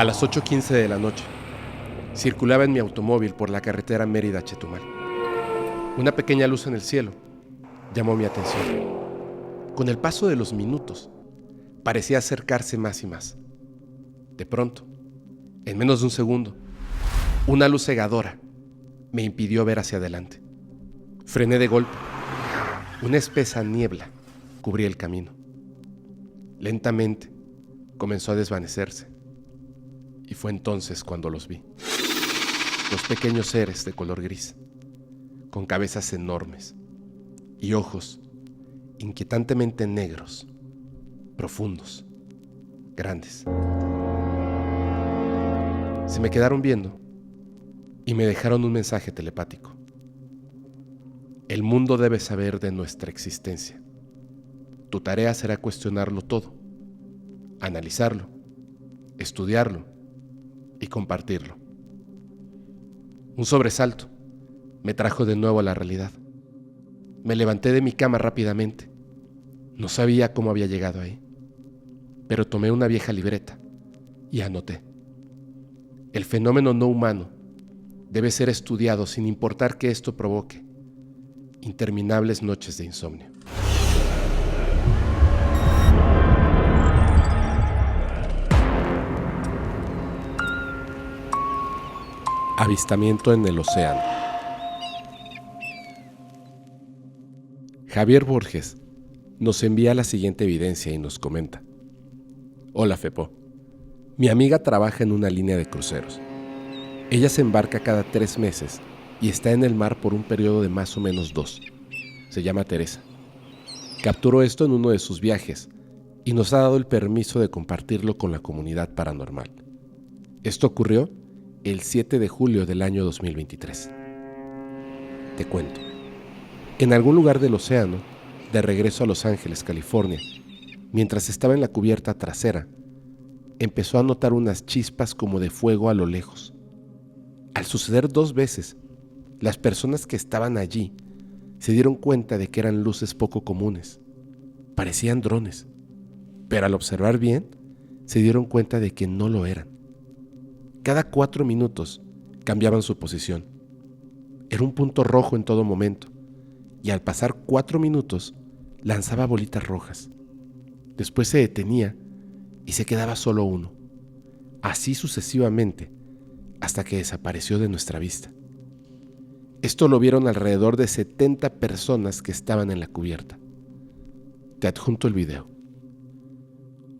A las 8:15 de la noche, circulaba en mi automóvil por la carretera Mérida-Chetumal. Una pequeña luz en el cielo llamó mi atención. Con el paso de los minutos, parecía acercarse más y más. De pronto, en menos de un segundo, una luz cegadora me impidió ver hacia adelante. Frené de golpe. Una espesa niebla cubría el camino. Lentamente comenzó a desvanecerse. Y fue entonces cuando los vi. Dos pequeños seres de color gris, con cabezas enormes y ojos inquietantemente negros, profundos, grandes. Se me quedaron viendo y me dejaron un mensaje telepático. El mundo debe saber de nuestra existencia. Tu tarea será cuestionarlo todo, analizarlo, estudiarlo y compartirlo. Un sobresalto me trajo de nuevo a la realidad. Me levanté de mi cama rápidamente. No sabía cómo había llegado ahí, pero tomé una vieja libreta y anoté. El fenómeno no humano debe ser estudiado sin importar que esto provoque interminables noches de insomnio. Avistamiento en el océano. Javier Borges nos envía la siguiente evidencia y nos comenta: Hola Fepo, mi amiga trabaja en una línea de cruceros. Ella se embarca cada 3 meses y está en el mar por un periodo de más o menos 2. Se llama Teresa. Capturó esto en uno de sus viajes y nos ha dado el permiso de compartirlo con la comunidad paranormal. Esto ocurrió el 7 de julio del año 2023. Te cuento. En algún lugar del océano, de regreso a Los Ángeles, California, mientras estaba en la cubierta trasera, empezó a notar unas chispas como de fuego a lo lejos. Al suceder 2 veces, las personas que estaban allí se dieron cuenta de que eran luces poco comunes. Parecían drones, pero al observar bien, se dieron cuenta de que no lo eran. Cada 4 minutos cambiaban su posición. Era un punto rojo en todo momento, y al pasar 4 minutos lanzaba bolitas rojas. Después se detenía y se quedaba solo uno. Así sucesivamente, hasta que desapareció de nuestra vista. Esto lo vieron alrededor de 70 personas que estaban en la cubierta. Te adjunto el video.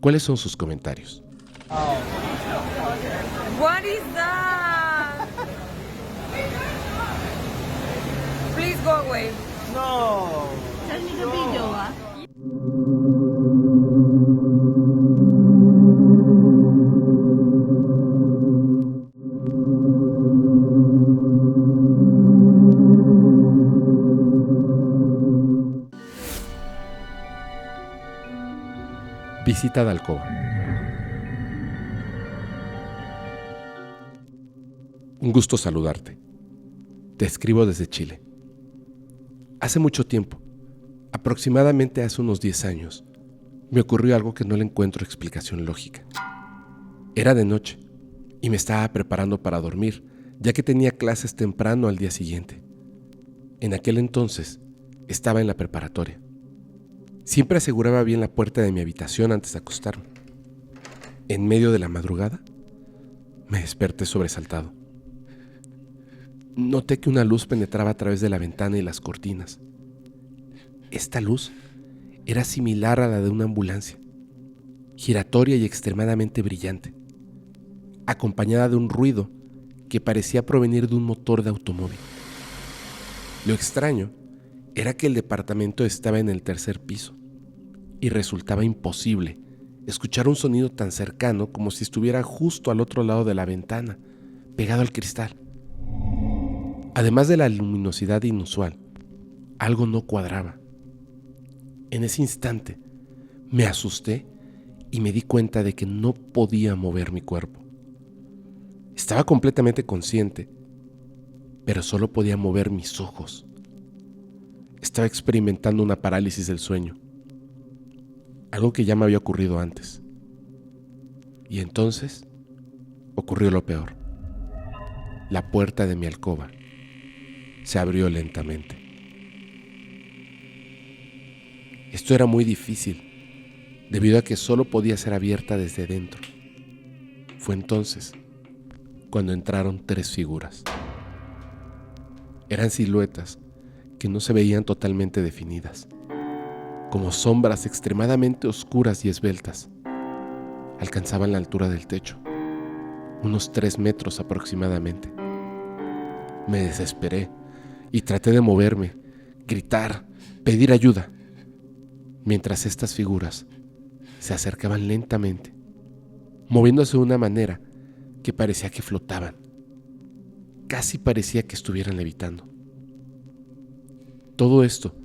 ¿Cuáles son sus comentarios? What is that? Please go away. No. Send me the video, ah. Visita de alcoba. Un gusto saludarte. Te escribo desde Chile. Hace mucho tiempo, aproximadamente hace unos 10 años, me ocurrió algo que no le encuentro explicación lógica. Era de noche y me estaba preparando para dormir, ya que tenía clases temprano al día siguiente. En aquel entonces, estaba en la preparatoria. Siempre aseguraba bien la puerta de mi habitación antes de acostarme. En medio de la madrugada, me desperté sobresaltado. Noté que una luz penetraba a través de la ventana y las cortinas. Esta luz era similar a la de una ambulancia, giratoria y extremadamente brillante, acompañada de un ruido que parecía provenir de un motor de automóvil. Lo extraño era que el departamento estaba en el 3er piso y resultaba imposible escuchar un sonido tan cercano como si estuviera justo al otro lado de la ventana, pegado al cristal. Además de la luminosidad inusual, algo no cuadraba. En ese instante me asusté y me di cuenta de que no podía mover mi cuerpo. Estaba completamente consciente, pero solo podía mover mis ojos. Estaba experimentando una parálisis del sueño, algo que ya me había ocurrido antes. Y entonces ocurrió lo peor. La puerta de mi alcoba se abrió lentamente. Esto era muy difícil, debido a que solo podía ser abierta desde dentro. Fue entonces cuando entraron 3 figuras. Eran siluetas que no se veían totalmente definidas, como sombras extremadamente oscuras y esbeltas. Alcanzaban la altura del techo, unos 3 metros aproximadamente. Me desesperé y traté de moverme, gritar, pedir ayuda, mientras estas figuras se acercaban lentamente, moviéndose de una manera que parecía que flotaban. Casi parecía que estuvieran levitando. Todo esto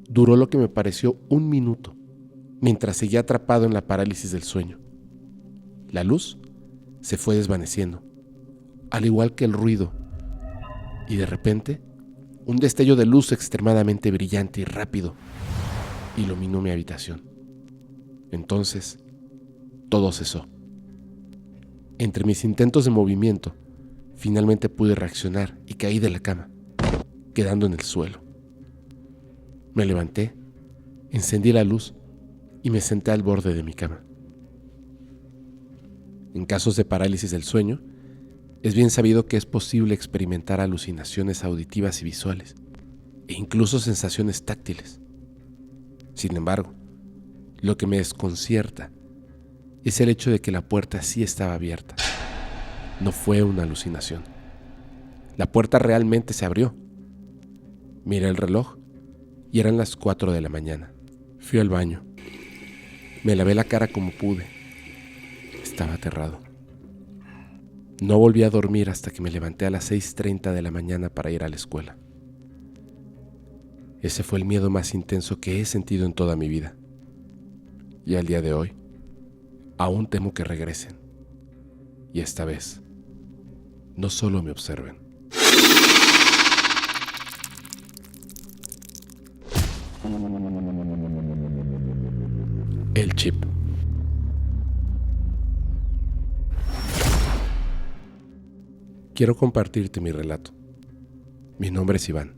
duró lo que me pareció 1 minuto, mientras seguía atrapado en la parálisis del sueño. La luz se fue desvaneciendo, al igual que el ruido, y de repente, un destello de luz extremadamente brillante y rápido iluminó mi habitación. Entonces, todo cesó. Entre mis intentos de movimiento, finalmente pude reaccionar y caí de la cama, quedando en el suelo. Me levanté, encendí la luz y me senté al borde de mi cama. En casos de parálisis del sueño, es bien sabido que es posible experimentar alucinaciones auditivas y visuales, e incluso sensaciones táctiles. Sin embargo, lo que me desconcierta es el hecho de que la puerta sí estaba abierta. No fue una alucinación. La puerta realmente se abrió. Miré el reloj y eran las 4 de la mañana. Fui al baño. Me lavé la cara como pude. Estaba aterrado. No volví a dormir hasta que me levanté a las 6:30 de la mañana para ir a la escuela. Ese fue el miedo más intenso que he sentido en toda mi vida. Y al día de hoy, aún temo que regresen. Y esta vez, no solo me observen. El chip. Quiero compartirte mi relato. Mi nombre es Iván.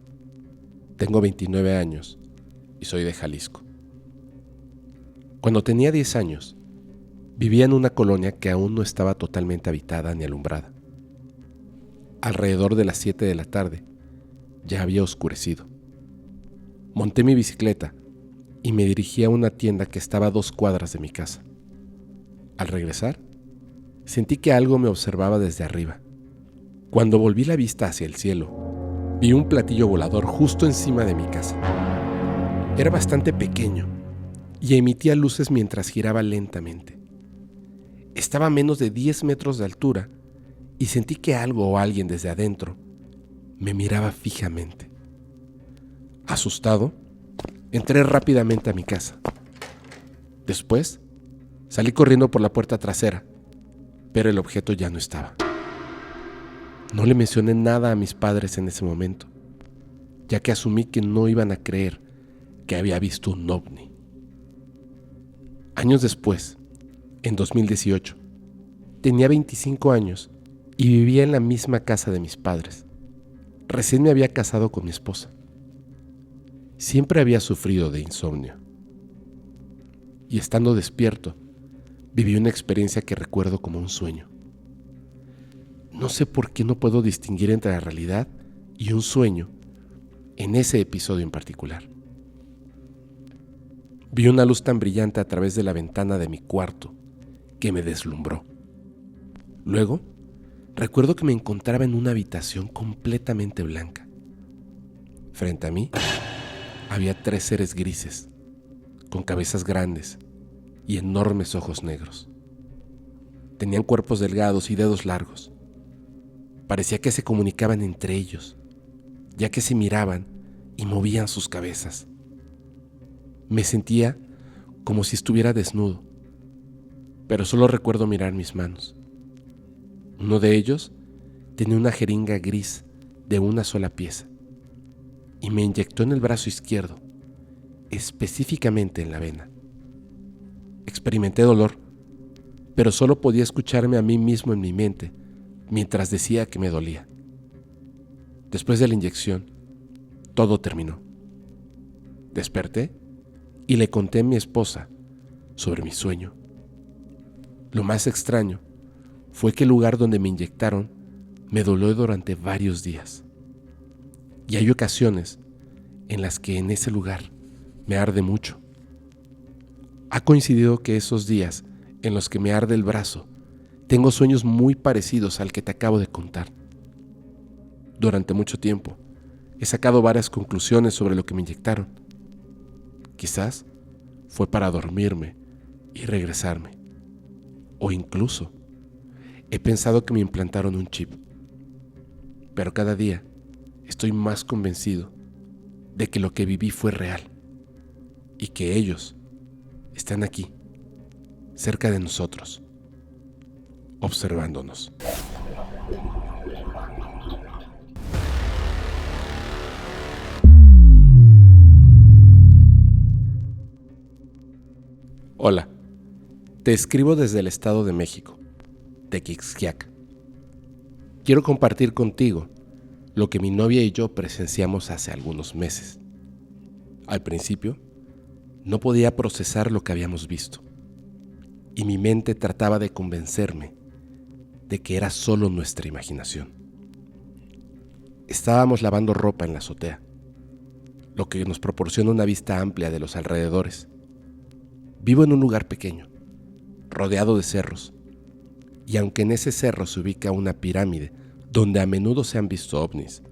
Tengo 29 años y soy de Jalisco. Cuando tenía 10 años, vivía en una colonia que aún no estaba totalmente habitada ni alumbrada. Alrededor de las 7 de la tarde, ya había oscurecido. Monté mi bicicleta y me dirigí a una tienda que estaba a 2 cuadras de mi casa. Al regresar, sentí que algo me observaba desde arriba. Cuando volví la vista hacia el cielo, vi un platillo volador justo encima de mi casa. Era bastante pequeño y emitía luces mientras giraba lentamente. Estaba a menos de 10 metros de altura y sentí que algo o alguien desde adentro me miraba fijamente. Asustado, entré rápidamente a mi casa. Después, salí corriendo por la puerta trasera, pero el objeto ya no estaba. No le mencioné nada a mis padres en ese momento, ya que asumí que no iban a creer que había visto un ovni. Años después, en 2018, tenía 25 años y vivía en la misma casa de mis padres. Recién me había casado con mi esposa. Siempre había sufrido de insomnio. Y estando despierto, viví una experiencia que recuerdo como un sueño. No sé por qué no puedo distinguir entre la realidad y un sueño en ese episodio en particular. Vi una luz tan brillante a través de la ventana de mi cuarto que me deslumbró. Luego, recuerdo que me encontraba en una habitación completamente blanca. Frente a mí, había 3 seres grises, con cabezas grandes y enormes ojos negros. Tenían cuerpos delgados y dedos largos. Parecía que se comunicaban entre ellos, ya que se miraban y movían sus cabezas. Me sentía como si estuviera desnudo, pero solo recuerdo mirar mis manos. Uno de ellos tenía una jeringa gris de una sola pieza y me inyectó en el brazo izquierdo, específicamente en la vena. Experimenté dolor, pero solo podía escucharme a mí mismo en mi mente mientras decía que me dolía. Después de la inyección, todo terminó. Desperté y le conté a mi esposa sobre mi sueño. Lo más extraño fue que el lugar donde me inyectaron me dolió durante varios días. Y hay ocasiones en las que en ese lugar me arde mucho. Ha coincidido que esos días en los que me arde el brazo, tengo sueños muy parecidos al que te acabo de contar. Durante mucho tiempo, he sacado varias conclusiones sobre lo que me inyectaron. Quizás fue para dormirme y regresarme. O incluso, he pensado que me implantaron un chip. Pero cada día estoy más convencido de que lo que viví fue real y que ellos están aquí, cerca de nosotros, observándonos. Hola, te escribo desde el Estado de México, Tequixquiac. Quiero compartir contigo lo que mi novia y yo presenciamos hace algunos meses. Al principio, no podía procesar lo que habíamos visto, y mi mente trataba de convencerme de que era solo nuestra imaginación. Estábamos lavando ropa en la azotea, lo que nos proporciona una vista amplia de los alrededores. Vivo en un lugar pequeño, rodeado de cerros, y aunque en ese cerro se ubica una pirámide donde a menudo se han visto ovnis,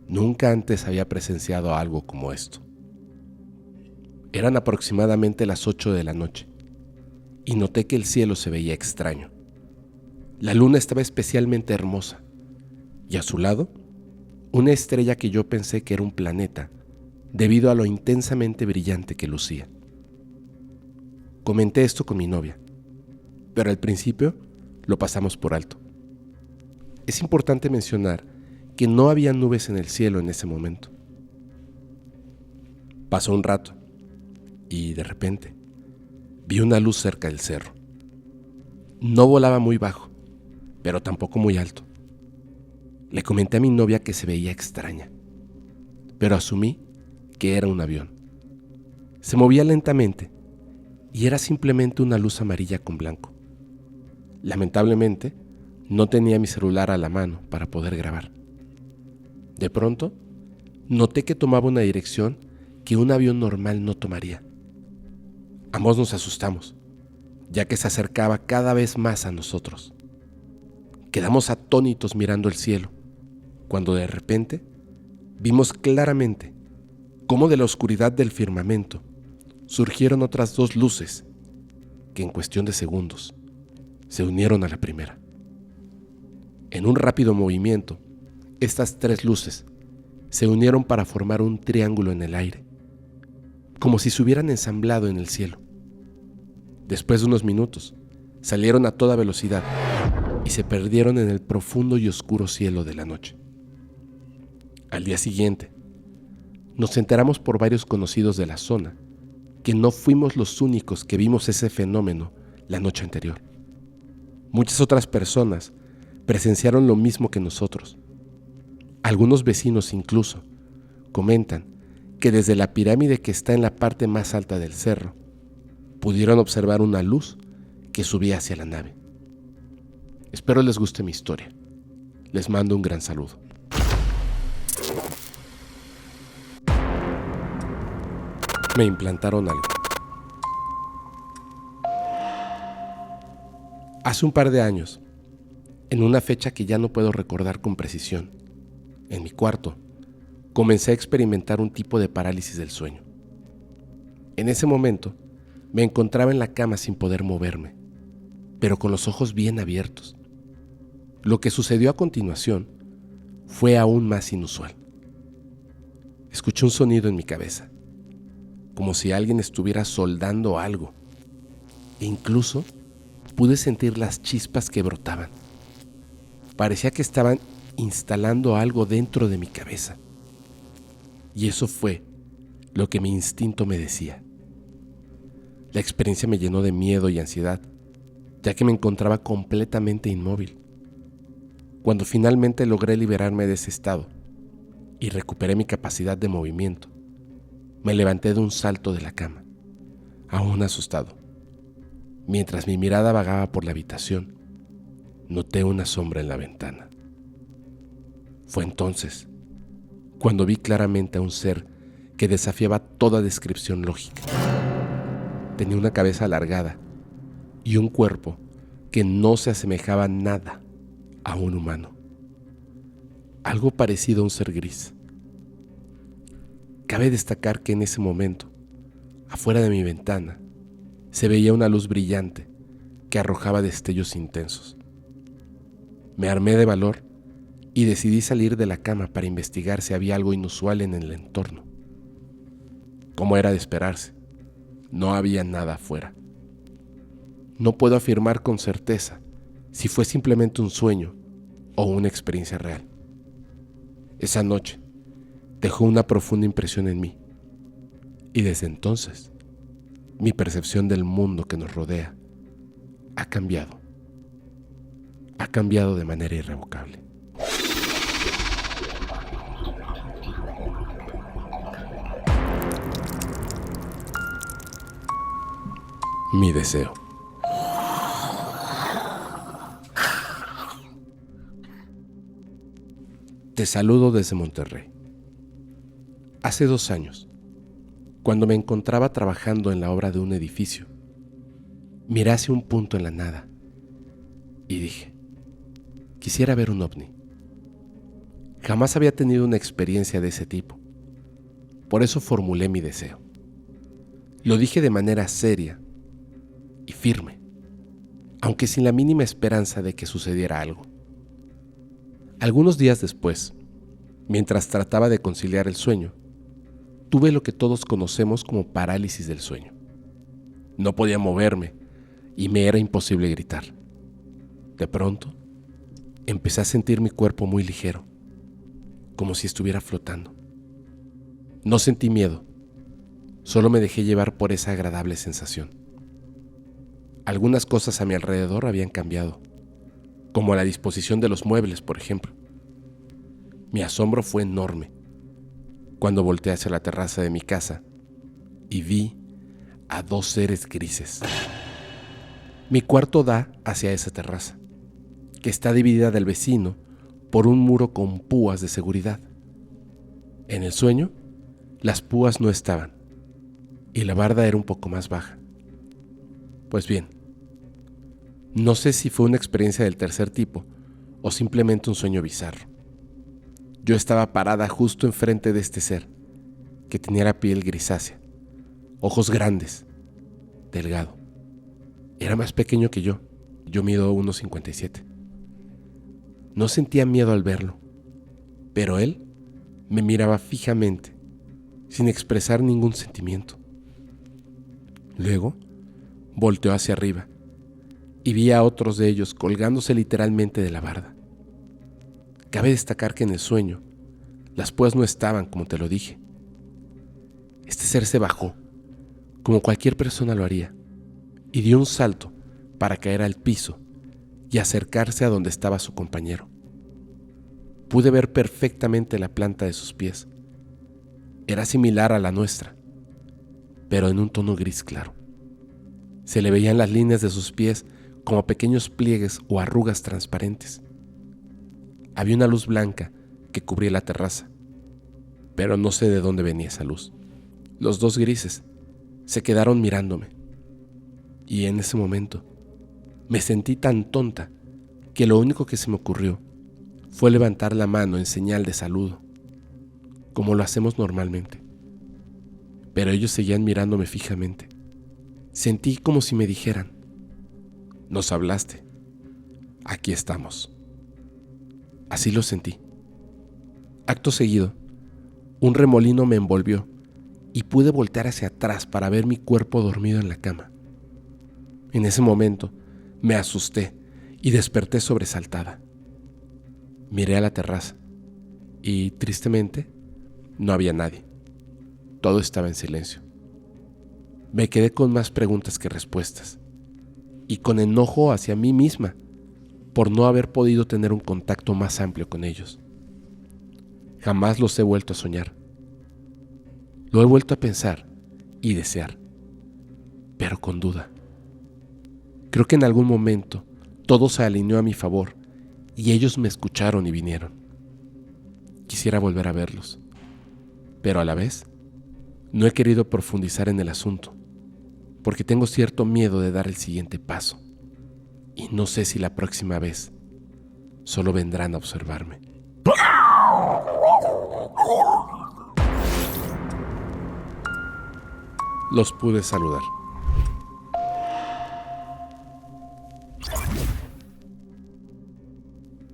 nunca antes había presenciado algo como esto. Eran aproximadamente las 8 de la noche, y noté que el cielo se veía extraño. La luna estaba especialmente hermosa, y a su lado, una estrella que yo pensé que era un planeta, debido a lo intensamente brillante que lucía. Comenté esto con mi novia, pero al principio lo pasamos por alto. Es importante mencionar que no había nubes en el cielo en ese momento. Pasó un rato y de repente vi una luz cerca del cerro. No volaba muy bajo, pero tampoco muy alto. Le comenté a mi novia que se veía extraña, pero asumí que era un avión. Se movía lentamente y era simplemente una luz amarilla con blanco. Lamentablemente, no tenía mi celular a la mano para poder grabar. De pronto, noté que tomaba una dirección que un avión normal no tomaría. Ambos nos asustamos, ya que se acercaba cada vez más a nosotros. Quedamos atónitos mirando el cielo, cuando de repente vimos claramente cómo de la oscuridad del firmamento surgieron otras dos luces que en cuestión de segundos se unieron a la primera. En un rápido movimiento, estas tres luces se unieron para formar un triángulo en el aire, como si se hubieran ensamblado en el cielo. Después de unos minutos, salieron a toda velocidad y se perdieron en el profundo y oscuro cielo de la noche. Al día siguiente, nos enteramos por varios conocidos de la zona que no fuimos los únicos que vimos ese fenómeno la noche anterior. Muchas otras personas presenciaron lo mismo que nosotros. Algunos vecinos incluso comentan que desde la pirámide que está en la parte más alta del cerro, pudieron observar una luz que subía hacia la nave. Espero les guste mi historia. Les mando un gran saludo. Me implantaron algo. Hace un par de años, en una fecha que ya no puedo recordar con precisión, en mi cuarto, comencé a experimentar un tipo de parálisis del sueño. En ese momento, me encontraba en la cama sin poder moverme, pero con los ojos bien abiertos. Lo que sucedió a continuación fue aún más inusual. Escuché un sonido en mi cabeza, como si alguien estuviera soldando algo, e incluso pude sentir las chispas que brotaban. Parecía que estaban instalando algo dentro de mi cabeza. Y eso fue lo que mi instinto me decía. La experiencia me llenó de miedo y ansiedad, ya que me encontraba completamente inmóvil. Cuando finalmente logré liberarme de ese estado y recuperé mi capacidad de movimiento, me levanté de un salto de la cama, aún asustado. Mientras mi mirada vagaba por la habitación, noté una sombra en la ventana. Fue entonces cuando vi claramente a un ser que desafiaba toda descripción lógica. Tenía una cabeza alargada y un cuerpo que no se asemejaba nada a un humano. Algo parecido a un ser gris. Cabe destacar que en ese momento, afuera de mi ventana, se veía una luz brillante que arrojaba destellos intensos. Me armé de valor y decidí salir de la cama para investigar si había algo inusual en el entorno. Como era de esperarse, no había nada afuera. No puedo afirmar con certeza si fue simplemente un sueño o una experiencia real. Esa noche dejó una profunda impresión en mí, y desde entonces mi percepción del mundo que nos rodea ha cambiado de manera irrevocable. Mi deseo. Te saludo desde Monterrey. Hace 2 años, cuando me encontraba trabajando en la obra de un edificio, miré hacia un punto en la nada y dije, quisiera ver un ovni. Jamás había tenido una experiencia de ese tipo. Por eso formulé mi deseo. Lo dije de manera seria y firme, aunque sin la mínima esperanza de que sucediera algo. Algunos días después, mientras trataba de conciliar el sueño, tuve lo que todos conocemos como parálisis del sueño. No podía moverme y me era imposible gritar. De pronto, empecé a sentir mi cuerpo muy ligero, como si estuviera flotando. No sentí miedo, solo me dejé llevar por esa agradable sensación. Algunas cosas a mi alrededor habían cambiado, como la disposición de los muebles, por ejemplo. Mi asombro fue enorme cuando volteé hacia la terraza de mi casa y vi a 2 seres grises. Mi cuarto da hacia esa terraza, que está dividida del vecino por un muro con púas de seguridad. En el sueño, las púas no estaban y la barda era un poco más baja. Pues bien, no sé si fue una experiencia del tercer tipo o simplemente un sueño bizarro. Yo estaba parada justo enfrente de este ser, que tenía la piel grisácea, ojos grandes, delgado. Era más pequeño que yo mido 1,57. No sentía miedo al verlo, pero él me miraba fijamente, sin expresar ningún sentimiento. Luego, volteó hacia arriba y vi a otros de ellos colgándose literalmente de la barda. Cabe destacar que en el sueño, las púas no estaban como te lo dije. Este ser se bajó, como cualquier persona lo haría, y dio un salto para caer al piso y acercarse a donde estaba su compañero. Pude ver perfectamente la planta de sus pies. Era similar a la nuestra, pero en un tono gris claro. Se le veían las líneas de sus pies como pequeños pliegues o arrugas transparentes. Había una luz blanca que cubría la terraza, pero no sé de dónde venía esa luz. Los 2 grises se quedaron mirándome, y en ese momento me sentí tan tonta que lo único que se me ocurrió fue levantar la mano en señal de saludo, como lo hacemos normalmente. Pero ellos seguían mirándome fijamente. Sentí como si me dijeran: nos hablaste, aquí estamos. Así lo sentí. Acto seguido, un remolino me envolvió y pude voltear hacia atrás para ver mi cuerpo dormido en la cama. En ese momento me asusté y desperté sobresaltada. Miré a la terraza y, tristemente, no había nadie. Todo estaba en silencio. Me quedé con más preguntas que respuestas y con enojo hacia mí misma por no haber podido tener un contacto más amplio con ellos. Jamás los he vuelto a soñar. Lo he vuelto a pensar y desear, pero con duda. Creo que en algún momento todo se alineó a mi favor y ellos me escucharon y vinieron. Quisiera volver a verlos, pero a la vez no he querido profundizar en el asunto, porque tengo cierto miedo de dar el siguiente paso y no sé si la próxima vez solo vendrán a observarme. Los pude saludar.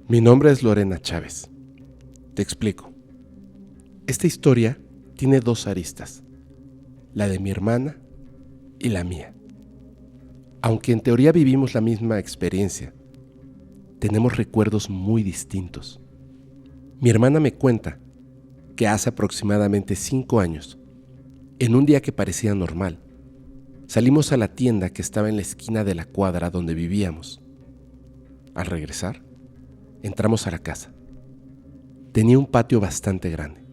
Mi nombre es Lorena Chávez. Te explico. Esta historia tiene dos aristas, la de mi hermana y la mía. Aunque en teoría vivimos la misma experiencia, tenemos recuerdos muy distintos. Mi hermana me cuenta que hace aproximadamente 5 años, en un día que parecía normal, salimos a la tienda que estaba en la esquina de la cuadra donde vivíamos. Al regresar, entramos a la casa. Tenía un patio bastante grande.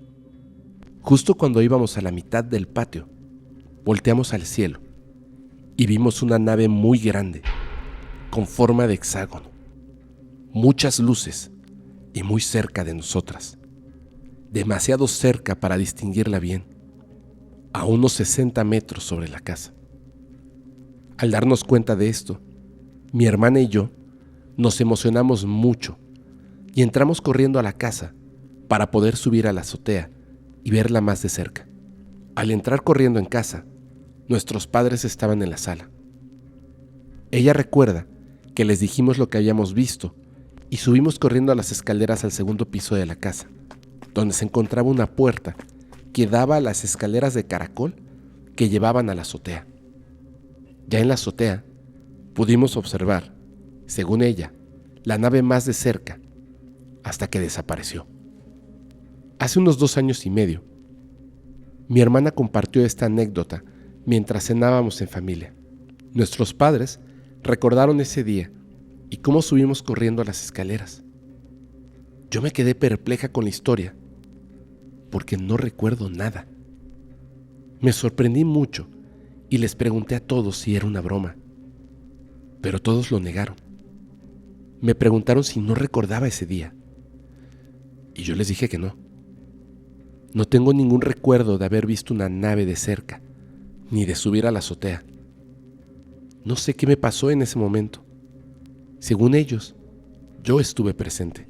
Justo cuando íbamos a la mitad del patio, volteamos al cielo y vimos una nave muy grande, con forma de hexágono, muchas luces y muy cerca de nosotras, demasiado cerca para distinguirla bien, a unos 60 metros sobre la casa. Al darnos cuenta de esto, mi hermana y yo nos emocionamos mucho y entramos corriendo a la casa para poder subir a la azotea y verla más de cerca. Al entrar corriendo en casa, nuestros padres estaban en la sala. Ella recuerda que les dijimos lo que habíamos visto y subimos corriendo a las escaleras al segundo piso de la casa, donde se encontraba una puerta que daba a las escaleras de caracol que llevaban a la azotea. Ya en la azotea pudimos observar, según ella, la nave más de cerca, hasta que desapareció. Hace unos 2 años y medio, mi hermana compartió esta anécdota mientras cenábamos en familia. Nuestros padres recordaron ese día y cómo subimos corriendo a las escaleras. Yo me quedé perpleja con la historia, porque no recuerdo nada. Me sorprendí mucho y les pregunté a todos si era una broma, pero todos lo negaron. Me preguntaron si no recordaba ese día, y yo les dije que no. No tengo ningún recuerdo de haber visto una nave de cerca, ni de subir a la azotea. No sé qué me pasó en ese momento. Según ellos, yo estuve presente.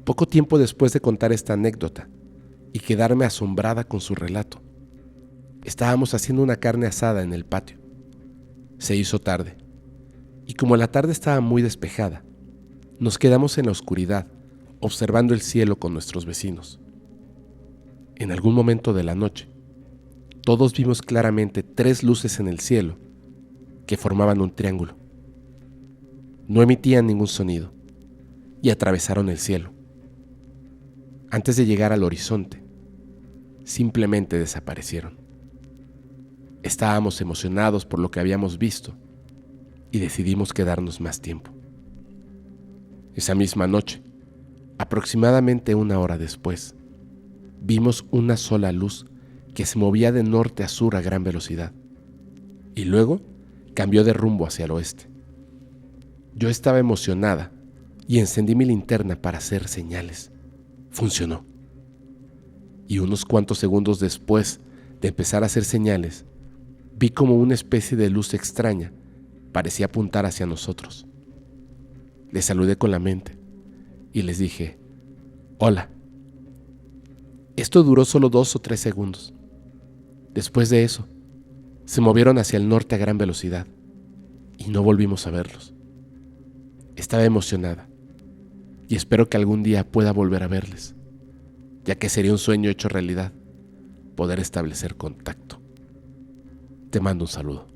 Poco tiempo después de contar esta anécdota y quedarme asombrada con su relato, estábamos haciendo una carne asada en el patio. Se hizo tarde, y como la tarde estaba muy despejada, nos quedamos en la oscuridad observando el cielo con nuestros vecinos. En algún momento de la noche, todos vimos claramente 3 luces en el cielo que formaban un triángulo. No emitían ningún sonido y atravesaron el cielo. Antes de llegar al horizonte, simplemente desaparecieron. Estábamos emocionados por lo que habíamos visto y decidimos quedarnos más tiempo. Esa misma noche, aproximadamente 1 hora después, vimos una sola luz que se movía de norte a sur a gran velocidad y luego cambió de rumbo hacia el oeste. Yo estaba emocionada y encendí mi linterna para hacer señales. Funcionó. Y unos cuantos segundos después de empezar a hacer señales, vi como una especie de luz extraña parecía apuntar hacia nosotros. Les saludé con la mente y les dije, hola. Esto duró solo 2 o 3 segundos. Después de eso, se movieron hacia el norte a gran velocidad y no volvimos a verlos. Estaba emocionada y espero que algún día pueda volver a verles, ya que sería un sueño hecho realidad poder establecer contacto. Te mando un saludo.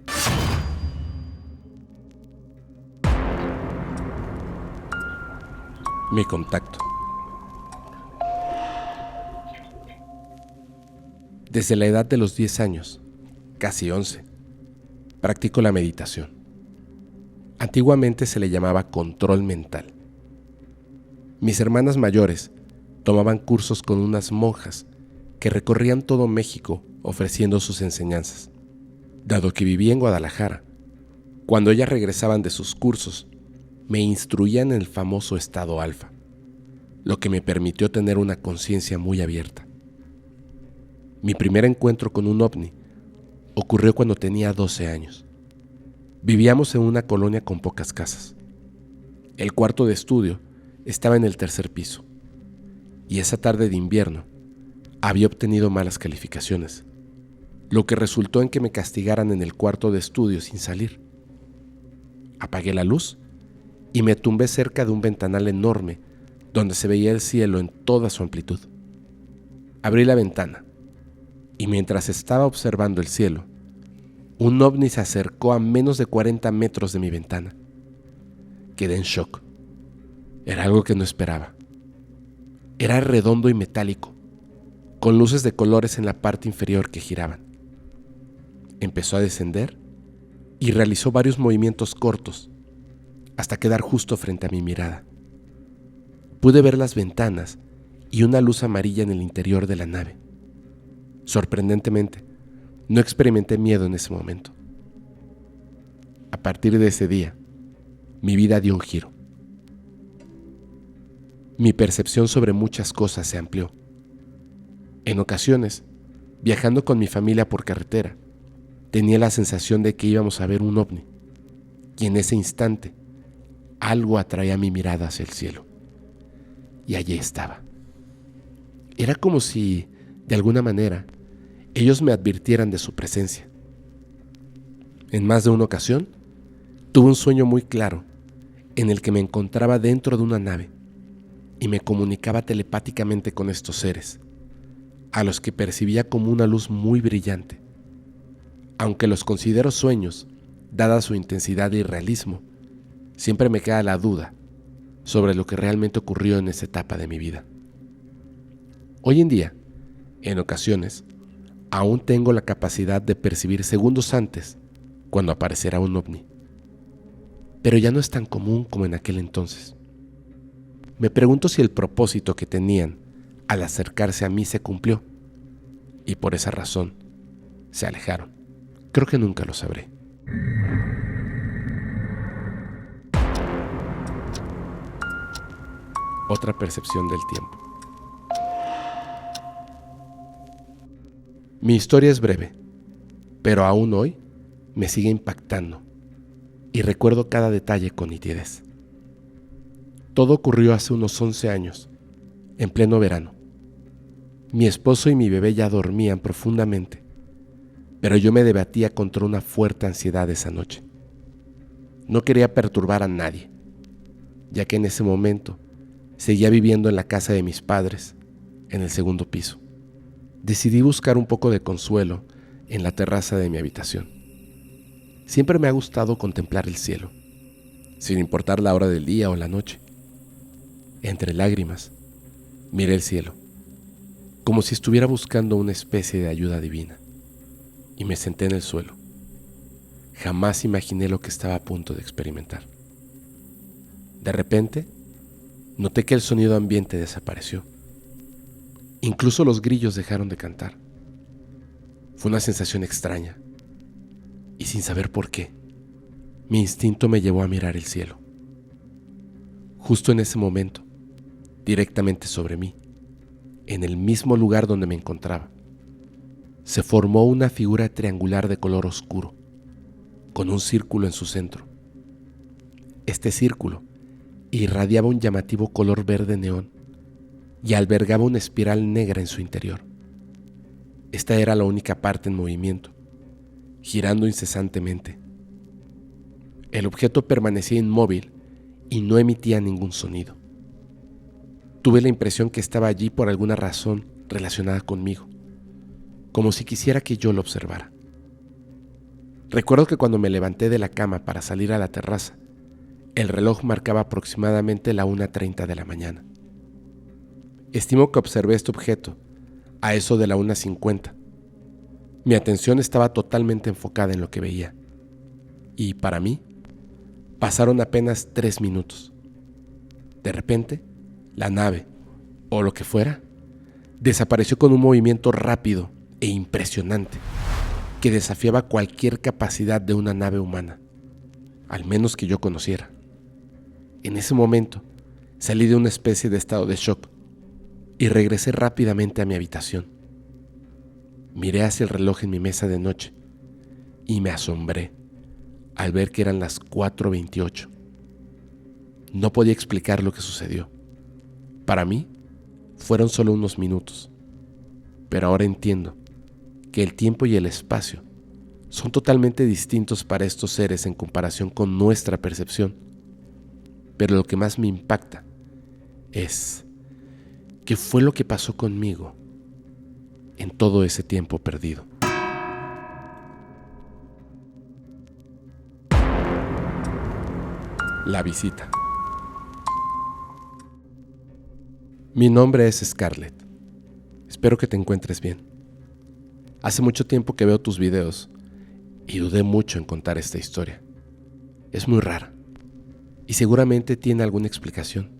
Mi contacto. Desde la edad de los 10 años, casi 11, practico la meditación. Antiguamente se le llamaba control mental. Mis hermanas mayores tomaban cursos con unas monjas que recorrían todo México ofreciendo sus enseñanzas. Dado que vivía en Guadalajara, cuando ellas regresaban de sus cursos, me instruían en el famoso estado alfa, lo que me permitió tener una conciencia muy abierta. Mi primer encuentro con un ovni ocurrió cuando tenía 12 años. Vivíamos en una colonia con pocas casas. El cuarto de estudio estaba en el tercer piso, y esa tarde de invierno había obtenido malas calificaciones, lo que resultó en que me castigaran en el cuarto de estudio sin salir. Apagué la luz y me tumbé cerca de un ventanal enorme donde se veía el cielo en toda su amplitud. Abrí la ventana y mientras estaba observando el cielo, un ovni se acercó a menos de 40 metros de mi ventana. Quedé en shock. Era algo que no esperaba. Era redondo y metálico, con luces de colores en la parte inferior que giraban. Empezó a descender y realizó varios movimientos cortos hasta quedar justo frente a mi mirada. Pude ver las ventanas y una luz amarilla en el interior de la nave. Sorprendentemente, no experimenté miedo en ese momento. A partir de ese día, mi vida dio un giro. Mi percepción sobre muchas cosas se amplió. En ocasiones, viajando con mi familia por carretera, tenía la sensación de que íbamos a ver un ovni, y en ese instante, algo atraía mi mirada hacia el cielo. Y allí estaba. Era como si, de alguna manera, ellos me advirtieran de su presencia. En más de una ocasión, tuve un sueño muy claro en el que me encontraba dentro de una nave y me comunicaba telepáticamente con estos seres, a los que percibía como una luz muy brillante. Aunque los considero sueños, dada su intensidad y realismo, siempre me queda la duda sobre lo que realmente ocurrió en esa etapa de mi vida. Hoy en día, en ocasiones, aún tengo la capacidad de percibir segundos antes cuando aparecerá un ovni, pero ya no es tan común como en aquel entonces. Me pregunto si el propósito que tenían al acercarse a mí se cumplió y por esa razón se alejaron. Creo que nunca lo sabré. Otra percepción del tiempo. Mi historia es breve, pero aún hoy me sigue impactando y recuerdo cada detalle con nitidez. Todo ocurrió hace unos 11 años, en pleno verano. Mi esposo y mi bebé ya dormían profundamente, pero yo me debatía contra una fuerte ansiedad esa noche. No quería perturbar a nadie, ya que en ese momento seguía viviendo en la casa de mis padres, en el segundo piso. Decidí buscar un poco de consuelo en la terraza de mi habitación. Siempre me ha gustado contemplar el cielo, sin importar la hora del día o la noche. Entre lágrimas, miré el cielo, como si estuviera buscando una especie de ayuda divina, y me senté en el suelo. Jamás imaginé lo que estaba a punto de experimentar. De repente, noté que el sonido ambiente desapareció. Incluso los grillos dejaron de cantar. Fue una sensación extraña, y sin saber por qué, mi instinto me llevó a mirar el cielo. Justo en ese momento, directamente sobre mí, en el mismo lugar donde me encontraba, se formó una figura triangular de color oscuro, con un círculo en su centro. Este círculo irradiaba un llamativo color verde neón y albergaba una espiral negra en su interior. Esta era la única parte en movimiento, girando incesantemente. El objeto permanecía inmóvil y no emitía ningún sonido. Tuve la impresión que estaba allí por alguna razón relacionada conmigo, como si quisiera que yo lo observara. Recuerdo que cuando me levanté de la cama para salir a la terraza, el reloj marcaba aproximadamente la 1:30 de la mañana. Estimo que observé este objeto a eso de la 1:50. Mi atención estaba totalmente enfocada en lo que veía, y para mí, Pasaron apenas 3 minutos. De repente, la nave, o lo que fuera, desapareció con un movimiento rápido e impresionante que desafiaba cualquier capacidad de una nave humana, al menos que yo conociera. En ese momento, salí de una especie de estado de shock y regresé rápidamente a mi habitación. Miré hacia el reloj en mi mesa de noche y me asombré al ver que eran las 4:28. No podía explicar lo que sucedió. Para mí, fueron solo unos minutos, pero ahora entiendo que el tiempo y el espacio son totalmente distintos para estos seres en comparación con nuestra percepción. Pero lo que más me impacta es qué fue lo que pasó conmigo en todo ese tiempo perdido. La visita. Mi nombre es Scarlett. Espero que te encuentres bien. Hace mucho tiempo que veo tus videos y dudé mucho en contar esta historia. Es muy rara y seguramente tiene alguna explicación,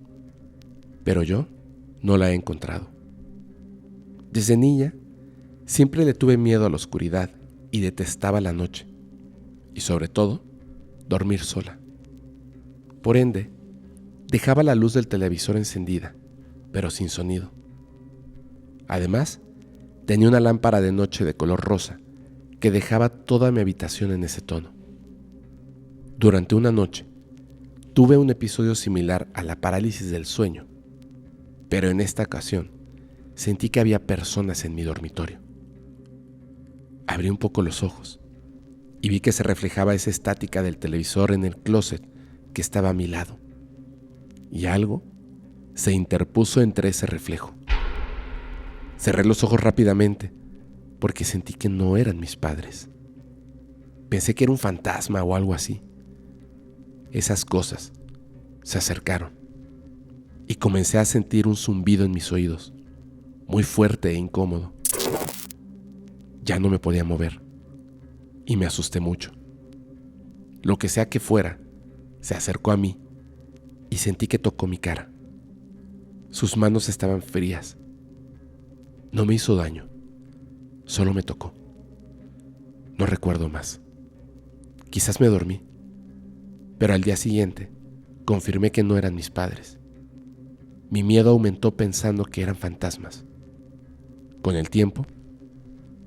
pero yo no la he encontrado. Desde niña siempre le tuve miedo a la oscuridad y detestaba la noche, y sobre todo, dormir sola. Por ende, dejaba la luz del televisor encendida, pero sin sonido. Además, tenía una lámpara de noche de color rosa que dejaba toda mi habitación en ese tono. Durante una noche, tuve un episodio similar a la parálisis del sueño, pero en esta ocasión sentí que había personas en mi dormitorio. Abrí un poco los ojos y vi que se reflejaba esa estática del televisor en el closet que estaba a mi lado, y algo se interpuso entre ese reflejo. Cerré los ojos rápidamente porque sentí que no eran mis padres. Pensé que era un fantasma o algo así. Esas cosas se acercaron y comencé a sentir un zumbido en mis oídos, muy fuerte e incómodo. Ya no me podía mover y me asusté mucho. Lo que sea que fuera, se acercó a mí y sentí que tocó mi cara. Sus manos estaban frías. No me hizo daño, solo me tocó. No recuerdo más. Quizás me dormí, pero al día siguiente confirmé que no eran mis padres. Mi miedo aumentó pensando que eran fantasmas. Con el tiempo,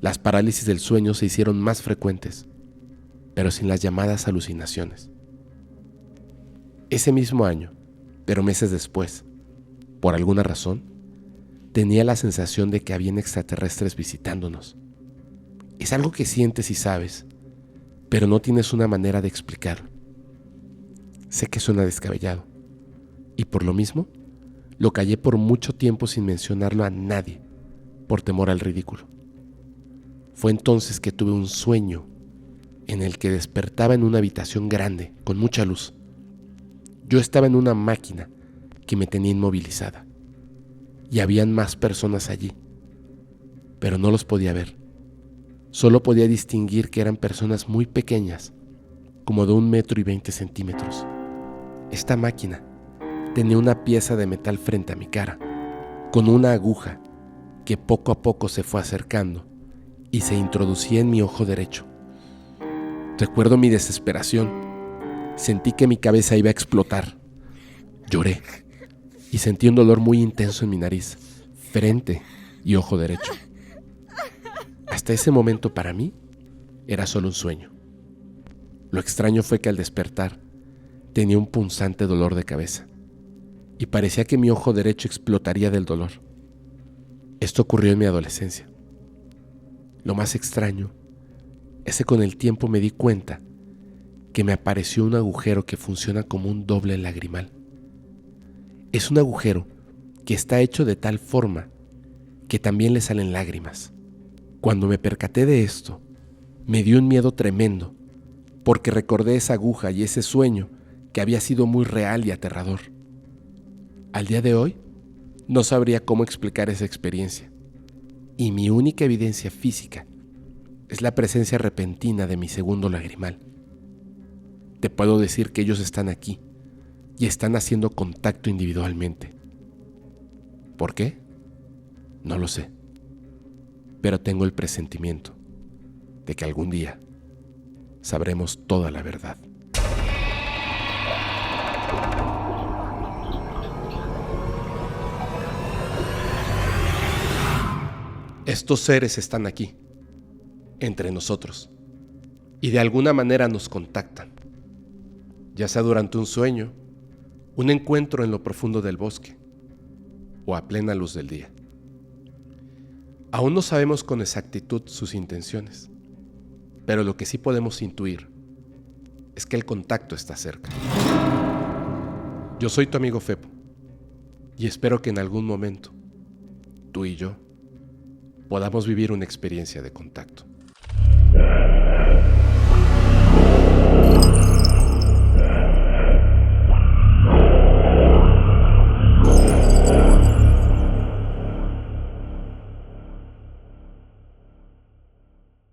las parálisis del sueño se hicieron más frecuentes, pero sin las llamadas alucinaciones. Ese mismo año, pero meses después, por alguna razón, tenía la sensación de que habían extraterrestres visitándonos. Es algo que sientes y sabes, pero no tienes una manera de explicarlo. Sé que suena descabellado, y por lo mismo, lo callé por mucho tiempo sin mencionarlo a nadie, por temor al ridículo. Fue entonces que tuve un sueño en el que despertaba en una habitación grande, con mucha luz. Yo estaba en una máquina que me tenía inmovilizada, y habían más personas allí, pero no los podía ver. Solo podía distinguir que eran personas muy pequeñas, como de 1,20 m. Esta máquina tenía una pieza de metal frente a mi cara, con una aguja que poco a poco se fue acercando y se introducía en mi ojo derecho. Recuerdo mi desesperación. Sentí que mi cabeza iba a explotar. Lloré y sentí un dolor muy intenso en mi nariz, frente y ojo derecho. Hasta ese momento para mí era solo un sueño. Lo extraño fue que al despertar tenía un punzante dolor de cabeza y parecía que mi ojo derecho explotaría del dolor. Esto ocurrió en mi adolescencia. Lo más extraño es que con el tiempo me di cuenta que me apareció un agujero que funciona como un doble lagrimal. Es un agujero que está hecho de tal forma que también le salen lágrimas. Cuando me percaté de esto, me dio un miedo tremendo, porque recordé esa aguja y ese sueño que había sido muy real y aterrador. Al día de hoy, no sabría cómo explicar esa experiencia, y mi única evidencia física es la presencia repentina de mi segundo lagrimal. te puedo decir que ellos están aquí y están haciendo contacto individualmente. ¿Por qué? No lo sé, pero tengo el presentimiento de que algún día sabremos toda la verdad. Estos seres están aquí, entre nosotros, y de alguna manera nos contactan, ya sea durante un sueño, un encuentro en lo profundo del bosque o a plena luz del día. Aún no sabemos con exactitud sus intenciones, pero lo que sí podemos intuir es que el contacto está cerca. Yo soy tu amigo Fepo y espero que en algún momento tú y yo podamos vivir una experiencia de contacto.